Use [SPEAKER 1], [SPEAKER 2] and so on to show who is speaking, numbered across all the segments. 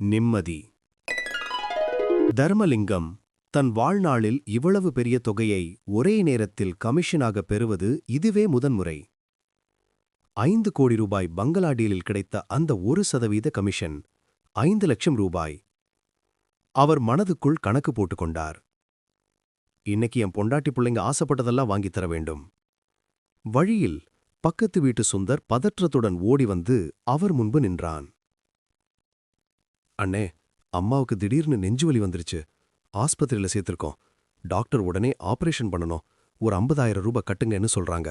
[SPEAKER 1] நிம்மதி. தர்மலிங்கம் தன் வாழ்நாளில் இவ்வளவு பெரிய தொகையை ஒரே நேரத்தில் கமிஷனாக பெறுவது இதுவே முதன்முறை. 5 கோடி ரூபாய் பங்களா டீலில் கிடைத்த அந்த 1% கமிஷன் 5 லட்சம் ரூபாய். அவர் மனதுக்குள் கணக்கு போட்டுக்கொண்டார். இன்னைக்கு என் பொண்டாட்டி பிள்ளைங்க ஆசைப்பட்டதெல்லாம் வாங்கித் தர வேண்டும். வழியில் பக்கத்து வீட்டு சுந்தர் பதற்றத்துடன் ஓடி வந்து அவர் முன்பு நின்றான். அண்ணே, அம்மாவுக்கு திடீர்னு நெஞ்சுவலி வந்துருச்சு. ஆஸ்பத்திரியில சேர்த்திருக்கோம். டாக்டர் உடனே ஆபரேஷன் பண்ணணும். ஒரு 50,000 ரூபாய் கட்டுங்கன்னு சொல்றாங்க.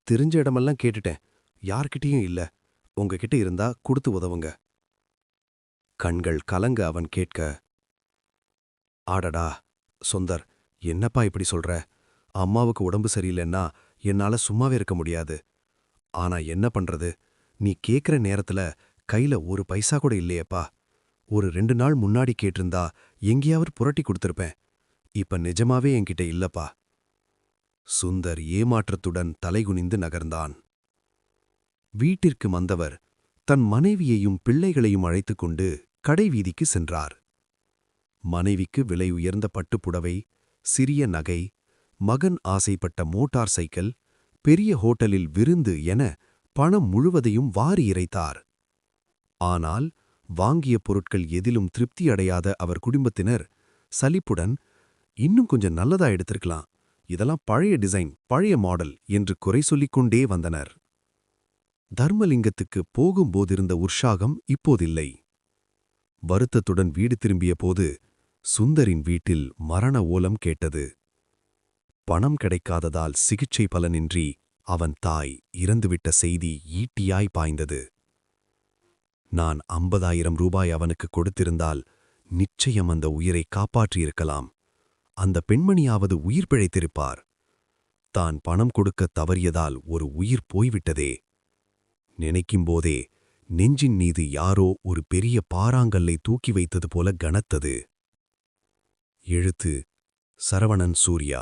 [SPEAKER 1] தெரிஞ்ச இடமெல்லாம் கேட்டுட்டேன். யார்கிட்டயும் இல்ல. உங்ககிட்ட இருந்தா கொடுத்து உதவுங்க. கண்கள் கலங்க அவன் கேட்க, ஆடடா சுந்தர், என்னப்பா இப்படி சொல்ற? அம்மாவுக்கு உடம்பு சரியில்லைன்னா என்னால சும்மாவே இருக்க முடியாது. ஆனா என்ன பண்றது? நீ கேக்குற நேரத்துல கையில ஒரு பைசா கூட இல்லையேப்பா. ஒரு 2 நாள் முன்னாடி கேட்டிருந்தா எங்கேயாவது புரட்டி கொடுத்திருப்பேன். இப்ப நிஜமாவே என்கிட்ட இல்லப்பா. சுந்தர் ஏமாற்றத்துடன் தலைகுனிந்து நகர்ந்தான். வீட்டிற்கு வந்தவர் தன் மனைவியையும் பிள்ளைகளையும் அழைத்துக் கொண்டு கடைவீதிக்கு சென்றார். மனைவிக்கு விலை உயர்ந்த பட்டுப்புடவை, சிறிய நகை, மகன் ஆசைப்பட்ட மோட்டார் சைக்கிள், பெரிய ஹோட்டலில் விருந்து என பணம் முழுவதையும் வாரி இறைத்தார். ஆனால் வாங்கிய பொருட்கள் எதிலும் திருப்தி அடையாத அவர் குடும்பத்தினர் சலிப்புடன், இன்னும் கொஞ்சம் நல்லதா எடுத்திருக்கலாம், இதெல்லாம் பழைய டிசைன், பழைய மாடல் என்று குறை சொல்லிக் கொண்டே வந்தனர். தர்மலிங்கத்துக்கு போகும்போதிருந்த உற்சாகம் இப்போதில்லை. வருத்தத்துடன் வீடு திரும்பிய போது சுந்தரின் வீட்டில் மரண ஓலம் கேட்டது. பணம் கிடைக்காததால் சிகிச்சை பலனின்றி அவன் தாய் இறந்துவிட்ட செய்தி ஈட்டியாய் பாய்ந்தது. நான் 50,000 ரூபாய் அவனுக்கு கொடுத்திருந்தால் நிச்சயம் அந்த உயிரை காப்பாற்றியிருக்கலாம். அந்த பெண்மணியாவது உயிர் பிழைத்திருப்பார். தான் பணம் கொடுக்க தவறியதால் ஒரு உயிர் போய்விட்டதே. நினைக்கும்போதே நெஞ்சின் மீது யாரோ ஒரு பெரிய பாறாங்கல்லை தூக்கி வைத்தது போல கனத்தது. எழுத்து சரவணன் சூர்யா.